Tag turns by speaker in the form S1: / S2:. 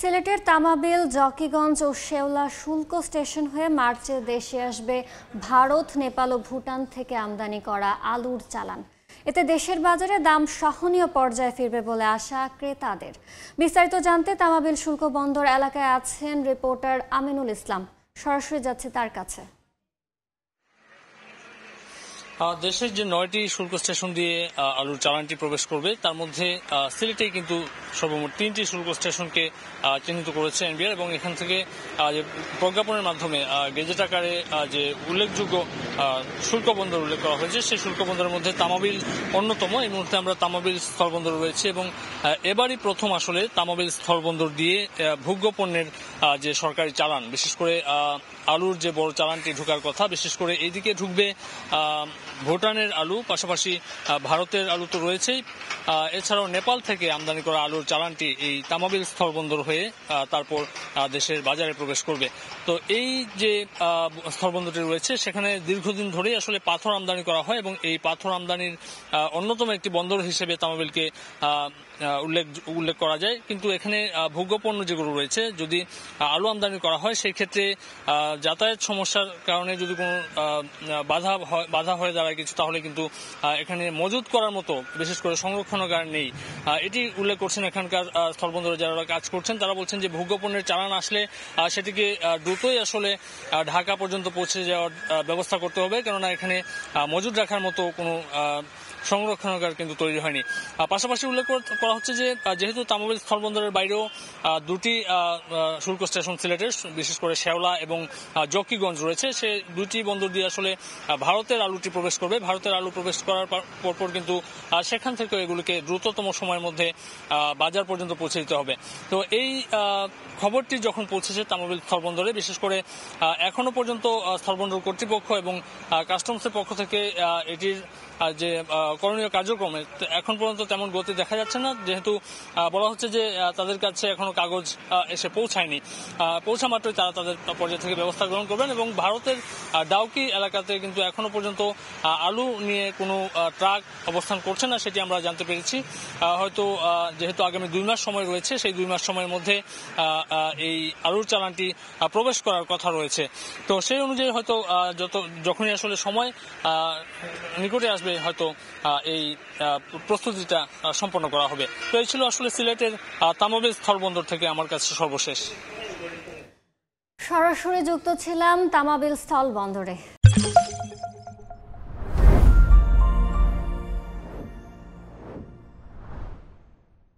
S1: সিলেটের তামাবিল, জকিগঞ্জ ও শেওলা শুল্ক স্টেশন হয়ে মার্চে দেশে আসবে ভারত, নেপাল ও ভুটান থেকে আমদানি করা আলুর চালান। এতে দেশের বাজারে দাম সহনীয় পর্যায়ে ফিরবে বলে আশা ক্রেতাদের। বিস্তারিত জানতে তামাবিল শুল্ক বন্দর এলাকায় আছেন রিপোর্টার আমিনুল ইসলাম। সরাসরি যাচ্ছে তার কাছে।
S2: দেশের যে 9টি শুল্ক স্টেশন দিয়ে আলুর চালানটি প্রবেশ করবে তার মধ্যে সিলেটে কিন্তু সর্বমোট 3টি শুল্ক স্টেশনকে চিহ্নিত করেছে এনবিআর, এবং এখান থেকে প্রজ্ঞাপনের মাধ্যমে গেজেট আকারে যে উল্লেখযোগ্য শুল্ক বন্দর উল্লেখ করা হয়েছে সেই শুল্ক বন্দরের মধ্যে তামাবিল অন্যতম। এই মুহূর্তে আমরা তামাবিল স্থলবন্দর রয়েছে এবং এবারই প্রথম আসলে তামাবিল স্থলবন্দর দিয়ে ভোগ্য পণ্যের যে সরকারি চালান, বিশেষ করে আলুর যে বড় চালানটি ঢোকার কথা, বিশেষ করে এইদিকে ঢুকবে ভুটানের আলু, পাশাপাশি ভারতের আলু তো রয়েছেই, এছাড়াও নেপাল থেকে আমদানি করা আলুর চালানটি এই তামাবিল স্থলবন্দর হয়ে তারপর দেশের বাজারে প্রবেশ করবে। তো এই যে স্থলবন্দরটি রয়েছে সেখানে দীর্ঘদিন ধরেই আসলে পাথর আমদানি করা হয় এবং এই পাথর আমদানির অন্যতম একটি বন্দর হিসেবে তামাবিলকে উল্লেখ করা যায়। কিন্তু এখানে ভোগ্যপণ্য যেগুলো রয়েছে, যদি আলু আমদানি করা হয় সেই ক্ষেত্রে যাতায়াত সমস্যার কারণে যদি কোনো বাধা হয়ে দাঁড়ায় কিছু, তাহলে কিন্তু এখানে মজুত করার মতো বিশেষ করে সংরক্ষণাগার নেই। এটি উল্লেখ করছেন এখানকার স্থলবন্দরে যারা কাজ করছেন। তারা বলছেন যে ভোগ্যপণ্যের চালান আসলে সেটিকে দ্রুতই আসলে ঢাকা পর্যন্ত পৌঁছে যাওয়ার ব্যবস্থা করতে হবে, কেননা এখানে মজুত রাখার মতো কোনো সংরক্ষণাগার কিন্তু তৈরি হয়নি। পাশাপাশি উল্লেখ করা হচ্ছে যে যেহেতু তামাবিল স্থলবন্দরের বাইরেও 2টি শুল্ক স্টেশন সিলেটের, বিশেষ করে শেওলা এবং জকিগঞ্জ রয়েছে, সে 2টি বন্দর দিয়ে আসলে ভারতের আলুটি প্রবেশ করবে। ভারতের আলু প্রবেশ করার পরপর কিন্তু সেখান থেকে এগুলোকে দ্রুততম সময়ের মধ্যে বাজার পর্যন্ত পৌঁছে দিতে হবে। তো এই খবরটি যখন পৌঁছেছে তামাবিল স্থলবন্দরে, বিশেষ করে এখনো পর্যন্ত স্থলবন্দর কর্তৃপক্ষ এবং কাস্টমসের পক্ষ থেকে এটির যে করণীয় কার্যক্রমে এখন পর্যন্ত তেমন গতি দেখা যাচ্ছে না, যেহেতু বলা হচ্ছে যে তাদের কাছে এখনো কাগজ এসে পৌঁছায়নি। পৌঁছা মাত্রই তারা তাদের পর্যায় থেকে ব্যবস্থা গ্রহণ করবেন। এবং ভারতের ডাউকি এলাকাতে কিন্তু এখনো পর্যন্ত আলু নিয়ে কোনো ট্রাক অবস্থান করছে না, সেটি আমরা জানতে পেরেছি। হয়তো যেহেতু আগামী 2 মাস সময় রয়েছে, সেই 2 মাস সময়ের মধ্যে এই আলুর চালানটি প্রবেশ করার কথা রয়েছে। তো সেই অনুযায়ী হয়তো যখনই আসলে সময় নিকটে আসবে হয়তো এই প্রস্তুতিটা সম্পন্ন করা হবে। তো এই ছিল আসলে সিলেটের তামাবিল স্থলবন্দর থেকে আমার কাছে সর্বশেষ।
S1: সরাসরি যুক্ত ছিলাম তামাবিল স্থলবন্দরে।